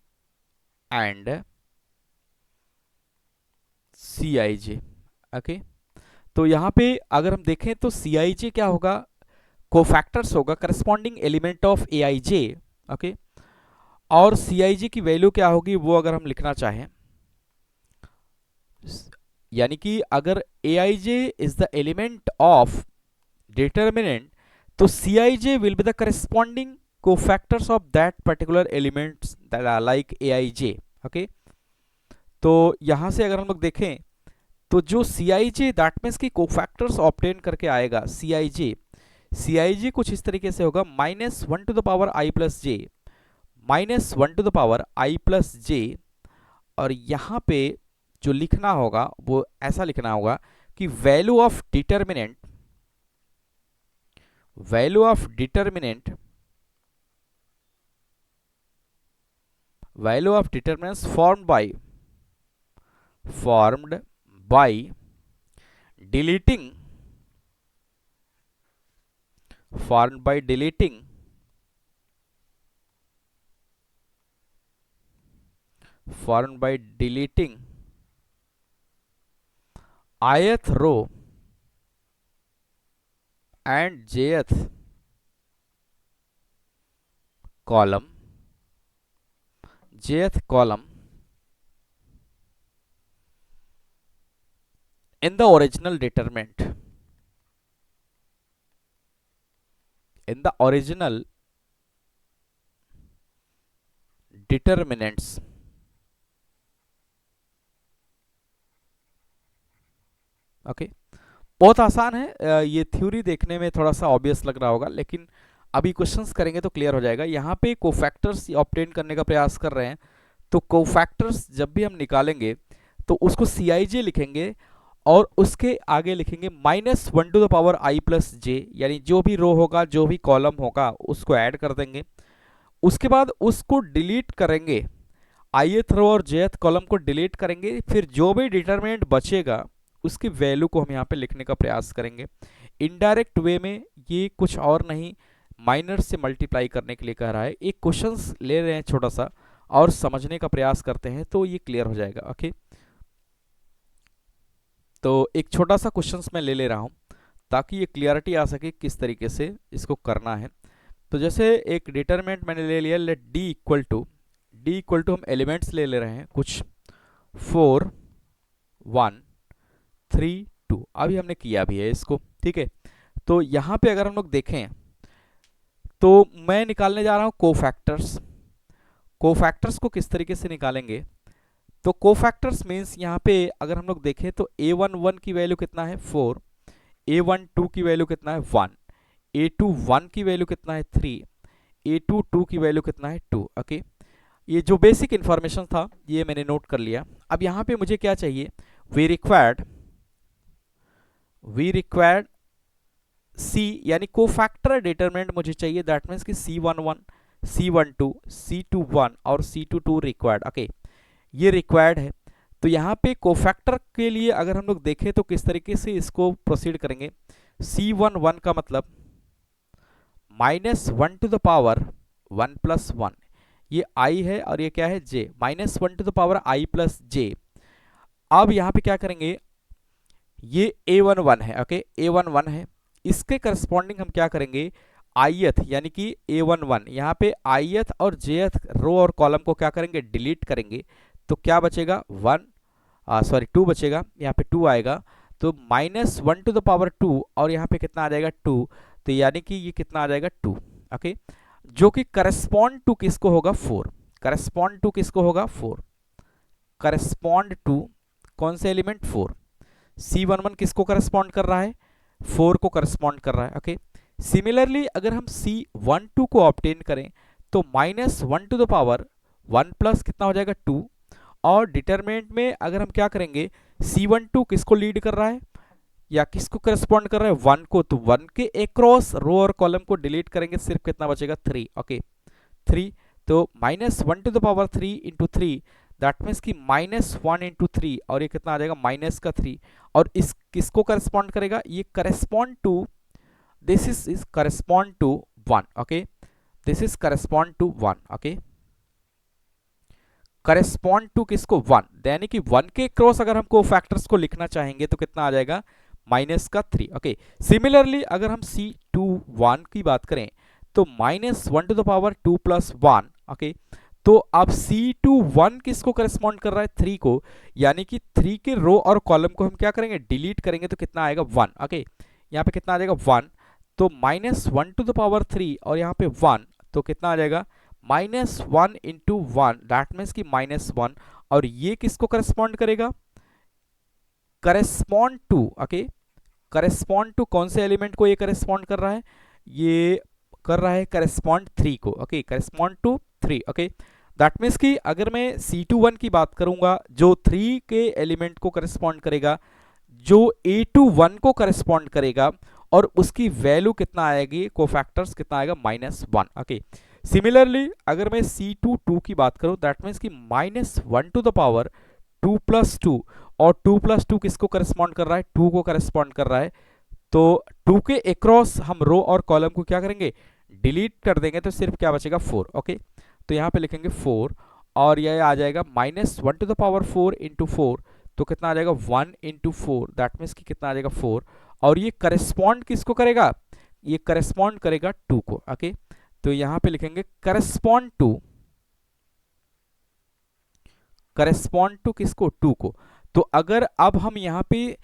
and Cij, okay. तो यहाँ पे अगर हम देखें तो Cij क्या होगा, कोफैक्टर्स होगा, corresponding element of Aij, okay. और Cij की वैल्यू क्या होगी वो अगर हम लिखना चाहें, यानी कि अगर Aij is the element of determinant तो Cij will be the corresponding cofactors of that particular elements that are like Aij, okay. तो यहां से अगर हम लोग देखें तो जो Cij दैट मीन्स की कोफैक्टर्स ऑब्टेन करके आएगा, Cij कुछ इस तरीके से होगा, -1 to the power i plus j, -1 to the power i plus j. और यहाँ पे जो लिखना होगा वो ऐसा लिखना होगा कि value of determinant formed by deleting ith row and jth column in the original determinant, determinants, okay. बहुत आसान है, ये थ्योरी देखने में थोड़ा सा ऑब्वियस लग रहा होगा लेकिन अभी क्वेश्चंस करेंगे तो क्लियर हो जाएगा। यहाँ पे कोफैक्टर्स ऑब्टेन करने का प्रयास कर रहे हैं, तो कोफैक्टर्स जब भी हम निकालेंगे तो उसको Cij लिखेंगे और उसके आगे लिखेंगे -1 to the power i plus j, यानी जो भी रो होगा, जो भी कॉलम होगा उसको ऐड कर देंगे। उसके बाद उसको डिलीट करेंगे, ith रो और jth कॉलम को डिलीट करेंगे, फिर जो भी डिटरमिनेंट बचेगा उसकी वैल्यू को हम यहाँ पे लिखने का प्रयास करेंगे। इनडायरेक्ट वे में ये कुछ और नहीं, माइनर से मल्टीप्लाई करने के लिए कह रहा है। एक क्वेश्चंस ले रहे हैं छोटा सा और समझने का प्रयास करते हैं तो ये क्लियर हो जाएगा, ओके। तो एक छोटा सा क्वेश्चंस मैं ले रहा हूँ ताकि ये क्लियरिटी आ सके किस तरीके से इसको करना है। तो जैसे एक डिटरमिनेंट मैंने ले लिया, लेट d इक्वल टू हम एलिमेंट्स ले रहे हैं कुछ 4, 1, 3, 2। अभी हमने किया भी है इसको, ठीक है। तो यहाँ पे अगर हम लोग देखें तो मैं निकालने जा रहा हूँ कोफैक्टर्स को किस तरीके से निकालेंगे, तो कोफैक्टर्स मीन्स यहाँ पे अगर हम लोग देखें तो A11 की वैल्यू कितना है 4, A12 की वैल्यू कितना है 1, A21 की वैल्यू कितना है 3, A22 की वैल्यू कितना है 2। ओके, ये जो बेसिक इंफॉर्मेशन था ये मैंने नोट कर लिया। अब यहाँ पे मुझे क्या चाहिए, वी रिक्वायर्ड सी यानी कोफैक्टर डिटरमिनेंट मुझे चाहिए, दैट मीन्स कि C11, C12, C21 और C22 रिक्वायर्ड। ओके, ये रिक्वायर्ड है। तो यहाँ पे कोफैक्टर के लिए अगर हम लोग देखें तो किस तरीके से इसको प्रोसीड करेंगे, C11 का मतलब -1 टू द पावर 1 + 1, ये i है और ये क्या है j, -1 to the power i + j। अब यहाँ पे क्या करेंगे, ये A11 है। ओके, A11 है, इसके करस्पॉन्डिंग हम क्या करेंगे, ith यानी कि A11 यहाँ पे ith और jth रो और कॉलम को क्या करेंगे, डिलीट करेंगे। तो क्या बचेगा 2 बचेगा, यहाँ पे 2 आएगा। तो -1 टू द पावर 2 और यहाँ पे कितना आ जाएगा 2, तो यानी कि ये कितना आ जाएगा 2। ओके, जो कि करस्पॉन्ड टू किसको होगा 4, करस्पॉन्ड टू किसको होगा 4, करस्पॉन्ड टू कौन से एलिमेंट 4, C11 किसको करस्पॉन्ड कर रहा है 4 को करस्पॉन्ड कर रहा है। ओके, सिमिलरली अगर हम C12 को ऑब्टेन करें तो -1 टू द पावर 1 प्लस कितना हो जाएगा 2, और डिटरमिनेंट में अगर हम क्या करेंगे, C12 किसको लीड कर रहा है या किसको करस्पॉन्ड कर रहा है 1 को, तो 1 के अक्रॉस रो और कॉलम को डिलीट करेंगे, सिर्फ कितना बचेगा 3। ओके, 3, तो -1 to the power 3 into 3, that means कि -1 इंटू 3, और ये कितना आ जाएगा -3, और इस किसको करस्पॉन्ड करेगा, ये correspond to, this is correspond to 1। Okay, this is correspond to 1। Okay, correspond to किसको 1, यानी कि 1 के क्रॉस अगर हमको फैक्टर्स को लिखना चाहेंगे तो कितना आ जाएगा -3। ओके, सिमिलरली अगर हम C21 की बात करें तो -1 टू द पावर 2 + 1। ओके, तो अब C21 किसको करस्पॉन्ड कर रहा है 3 को, यानी कि 3 के रो और कॉलम को हम क्या करेंगे, डिलीट करेंगे, तो कितना आएगा 1। ओके, यहाँ पे कितना आ जाएगा 1, तो -1 टू द पावर 3 और यहाँ पे 1, तो कितना आ जाएगा -1 इंटू 1, दैट मीन्स कि -1, और ये किसको करस्पॉन्ड करेगा, correspond to, okay, correspond to कौन से एलिमेंट को ये करस्पॉन्ड कर रहा है, ये कर रहा है करस्पॉन्ड 3 को। Okay, correspond to 3। Okay, that means कि अगर मैं C21 की बात करूंगा जो 3 के एलिमेंट को करस्पॉन्ड करेगा, जो A21 को करस्पॉन्ड करेगा, और उसकी वैल्यू कितना आएगी, कोफैक्टर्स कितना आएगा -1। ओके, सिमिलरली अगर मैं C22 की बात करूं, दैट मीन्स कि -1 टू द पावर 2 + 2, और 2 + 2 किसको करस्पॉन्ड कर रहा है, 2 को करस्पॉन्ड कर रहा है। तो 2 के अक्रॉस हम रो और कॉलम को क्या करेंगे, डिलीट कर देंगे, तो सिर्फ क्या बचेगा 4। ओके, तो यहाँ पे लिखेंगे 4, और यह आ जाएगा -1 टू द पावर 4 इंटू 4, तो कितना आ जाएगा 1 इंटू 4, दैट मीन्स कि कितना आ जाएगा 4, और ये करस्पॉन्ड किसको करेगा, ये करस्पॉन्ड करेगा 2 को। ओके, तो यहाँ पे लिखेंगे करस्पॉन्ड टू किसको, 2 को। तो अगर अब हम यहाँ पे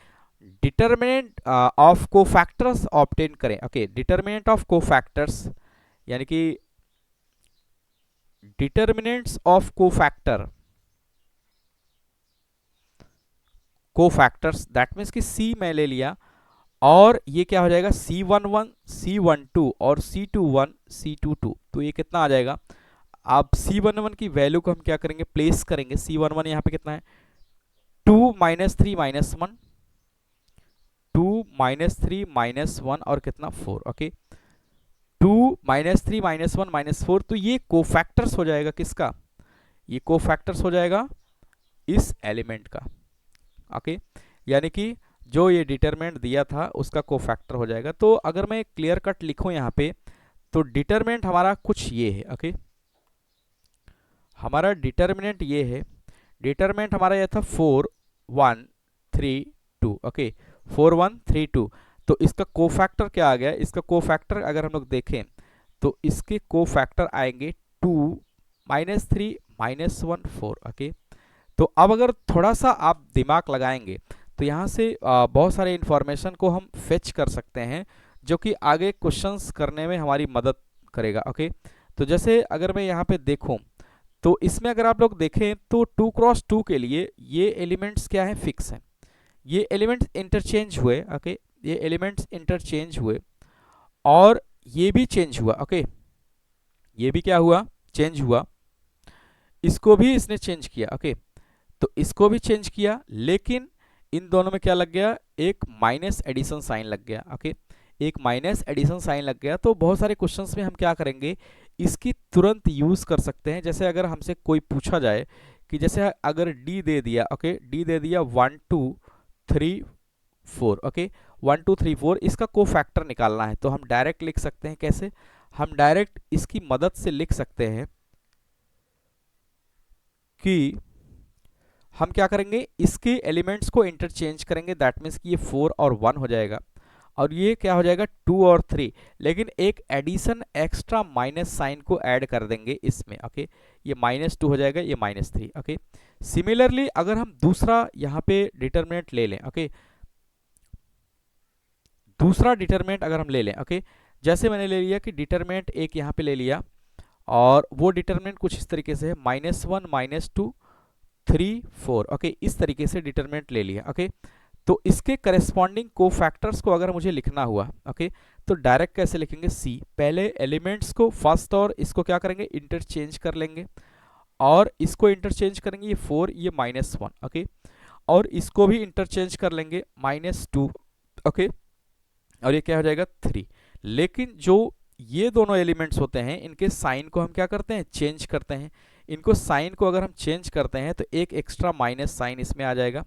डिटरमिनेंट ऑफ कोफैक्टर्स ऑब्टेन करें, ओके, डिटरमिनेंट ऑफ कोफैक्टर्स यानी कि determinants of cofactors, that means कि C मैं ले लिया, और ये क्या हो जाएगा C11, C12 और C21, C22, तो ये कितना आ जाएगा, अब C11 की वैल्यू को हम क्या करेंगे, प्लेस करेंगे। C11 यहाँ पे कितना है 2 - 3 - 1, 2 - 3 - 1, और कितना 4। ओके, 2 - 3 - 1 - 4, तो ये कोफैक्टर्स हो जाएगा किसका, ये कोफैक्टर्स हो जाएगा इस एलिमेंट का। ओके, यानी कि जो ये डिटरमिनेंट दिया था उसका कोफैक्टर हो जाएगा। तो अगर मैं क्लियर कट लिखूं यहाँ पे, तो डिटरमिनेंट हमारा कुछ ये है। ओके, हमारा डिटरमिनेंट ये है, डिटरमिनेंट हमारा ये था 4 1 3 2। ओके, 4 1 3 2, तो इसका कोफैक्टर क्या आ गया, इसका कोफैक्टर अगर हम लोग देखें तो इसके कोफैक्टर आएंगे 2 -3 -1 4। ओके, तो अब अगर थोड़ा सा आप दिमाग लगाएंगे तो यहाँ से बहुत सारे इंफॉर्मेशन को हम फेच कर सकते हैं, जो कि आगे क्वेश्चंस करने में हमारी मदद करेगा। ओके, तो जैसे अगर मैं यहाँ पे देखूँ तो इसमें अगर आप लोग देखें तो 2x2 के लिए ये एलिमेंट्स क्या है, फिक्स हैं। ये एलिमेंट्स इंटरचेंज हुए, ओके, ये एलिमेंट्स इंटरचेंज हुए और ये भी चेंज हुआ, ओके, ये भी क्या हुआ, चेंज हुआ, इसको भी इसने चेंज किया, ओके, तो इसको भी चेंज किया, लेकिन इन दोनों में क्या लग गया, एक माइनस एडिशन साइन लग गया, ओके, एक माइनस एडिशन साइन लग गया। तो बहुत सारे क्वेश्चंस में हम क्या करेंगे, इसकी तुरंत यूज कर सकते हैं। जैसे अगर हमसे कोई पूछा जाए कि जैसे अगर डी दे दिया, ओके, डी दे दिया 1 2 3 4, ओके, 1 2 3 4, इसका कोफैक्टर निकालना है, तो हम डायरेक्ट लिख सकते हैं। कैसे, हम डायरेक्ट इसकी मदद से लिख सकते हैं कि हम क्या करेंगे, इसके एलिमेंट्स को इंटरचेंज करेंगे, दैट मीन्स कि ये 4 और 1 हो जाएगा और ये क्या हो जाएगा 2 और 3, लेकिन एक एडिशन एक्स्ट्रा माइनस साइन को ऐड कर देंगे इसमें, ओके, ये -2 हो जाएगा, ये -3, ओके। सिमिलरली अगर हम दूसरा यहाँ पे डिटरमिनेंट ले लें, ओके, दूसरा डिटरमिनेंट अगर हम ले लें, ओके, जैसे मैंने ले लिया कि डिटरमिनेंट एक यहाँ पे ले लिया और वो डिटरमिनेंट कुछ इस तरीके से है, -1 -2 3 4, ओके, इस तरीके से डिटरमिनेंट ले लिया, ओके। तो इसके करस्पॉन्डिंग कोफैक्टर्स को अगर मुझे लिखना हुआ, ओके, तो डायरेक्ट कैसे लिखेंगे, सी, पहले एलिमेंट्स को फर्स्ट और इसको क्या करेंगे, इंटरचेंज कर लेंगे और इसको इंटरचेंज करेंगे, ये 4, ये -1, ओके, और इसको भी इंटरचेंज कर लेंगे, -2, ओके, और ये क्या हो जाएगा 3। लेकिन जो ये दोनों एलिमेंट्स होते हैं, इनके साइन को हम क्या करते हैं, चेंज करते हैं। इनको साइन को अगर हम चेंज करते हैं तो एक एक्स्ट्रा माइनस साइन इसमें आ जाएगा,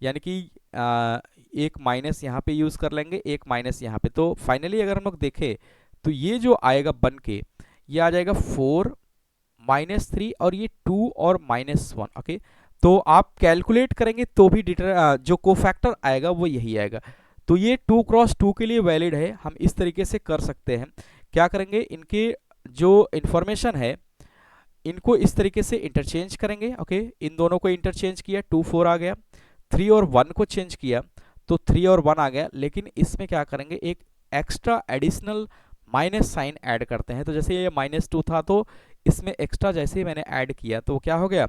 यानी कि एक माइनस यहाँ पे यूज कर लेंगे, एक माइनस यहाँ पे। तो फाइनली अगर हम लोग देखें तो ये जो आएगा बन के, ये आ जाएगा 4 -3 और ये 2 और -1, ओके। तो आप कैलकुलेट करेंगे तो भी जो कोफैक्टर आएगा वो यही आएगा। तो ये 2x2 के लिए वैलिड है, हम इस तरीके से कर सकते हैं। क्या करेंगे, इनके जो इंफॉर्मेशन है इनको इस तरीके से इंटरचेंज करेंगे, ओके, इन दोनों को इंटरचेंज किया, 2 4 आ गया, 3 और 1 को चेंज किया तो 3 और 1 आ गया, लेकिन इसमें क्या करेंगे, एक extra additional minus sign add करते हैं। तो जैसे ये -2 था तो इसमें एक्स्ट्रा जैसे ही मैंने ऐड किया तो क्या हो गया,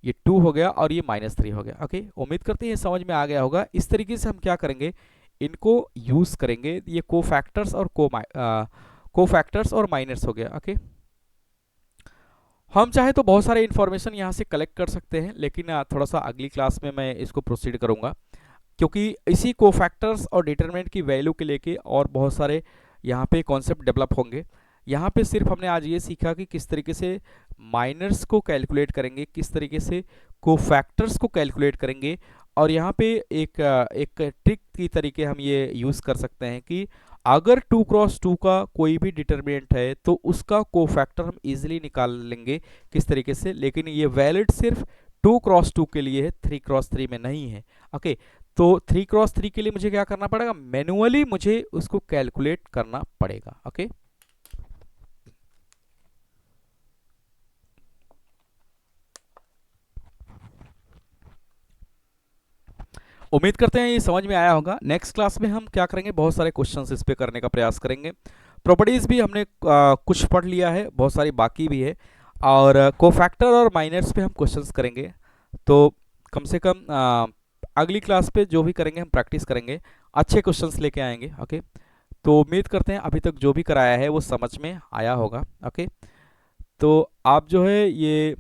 ये 2 हो गया और ये -3 हो गया, ओके। उम्मीद करते हैं ये समझ में आ गया होगा। इस तरीके से हम क्या करेंगे, इनको यूज करेंगे, ये कोफैक्टर्स और कोफैक्टर्स और माइनर्स हो गया, ओके। हम चाहे तो बहुत सारे इन्फॉर्मेशन यहाँ से कलेक्ट कर सकते हैं, लेकिन थोड़ा सा अगली क्लास में मैं इसको प्रोसीड करूँगा, क्योंकि इसी कोफैक्टर्स और डिटरमिनेंट की वैल्यू के लेके और बहुत सारे यहाँ पे कॉन्सेप्ट डेवलप होंगे। यहाँ पे सिर्फ हमने आज ये सीखा कि किस तरीके से माइनर्स को कैलकुलेट करेंगे, किस तरीके से कोफैक्टर्स को कैलकुलेट करेंगे, और यहाँ पे एक ट्रिक की तरीके हम ये यूज़ कर सकते हैं कि अगर 2x2 का कोई भी डिटरमिनेंट है तो उसका कोफैक्टर हम इजीली निकाल लेंगे किस तरीके से, लेकिन ये वैलिड सिर्फ 2x2 के लिए है, 3x3 में नहीं है, ओके। तो 3x3 के लिए मुझे क्या करना पड़ेगा, मैनुअली मुझे उसको कैलकुलेट करना पड़ेगा, ओके। उम्मीद करते हैं ये समझ में आया होगा। नेक्स्ट क्लास में हम क्या करेंगे, बहुत सारे क्वेश्चंस इस पे करने का प्रयास करेंगे। प्रॉपर्टीज भी हमने कुछ पढ़ लिया है, बहुत सारी बाकी भी है, और कोफैक्टर और माइनर्स पे हम क्वेश्चंस करेंगे। तो कम से कम अगली क्लास पे जो भी करेंगे हम प्रैक्टिस करेंगे, अच्छे क्वेश्चंस लेके आएंगे, ओके। तो उम्मीद करते हैं अभी तक जो भी कराया है वो समझ में आया होगा, ओके। तो आप जो है ये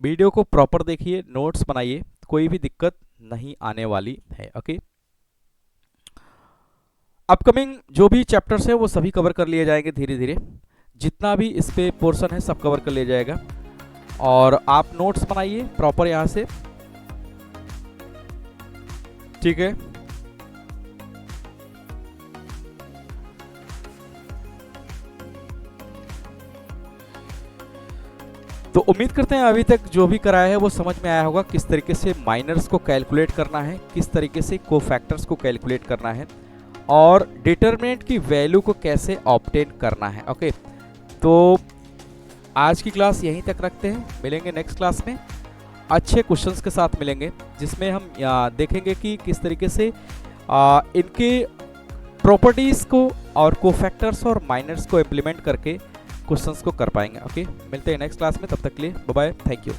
वीडियो को प्रॉपर देखिए, नोट्स बनाइए, कोई भी दिक्कत नहीं आने वाली है, ओके। अपकमिंग जो भी चैप्टर्स है वो सभी कवर कर लिए जाएंगे धीरे धीरे, जितना भी इस पे पोर्शन है सब कवर कर लिया जाएगा, और आप नोट्स बनाइए प्रॉपर यहाँ से, ठीक है। तो उम्मीद करते हैं अभी तक जो भी कराया है वो समझ में आया होगा, किस तरीके से माइनर्स को कैलकुलेट करना है, किस तरीके से कोफैक्टर्स को कैलकुलेट करना है, और डिटरमिनेंट की वैल्यू को कैसे ऑब्टेन करना है, ओके। तो आज की क्लास यहीं तक रखते हैं, मिलेंगे नेक्स्ट क्लास में अच्छे क्वेश्चंस के साथ मिलेंगे, जिसमें हम देखेंगे कि किस तरीके से इनके प्रॉपर्टीज़ को और कोफैक्टर्स और माइनर्स को इम्प्लीमेंट करके क्वेश्चंस को कर पाएंगे। ओके, मिलते हैं नेक्स्ट क्लास में, तब तक के लिए बाय बाय, थैंक यू।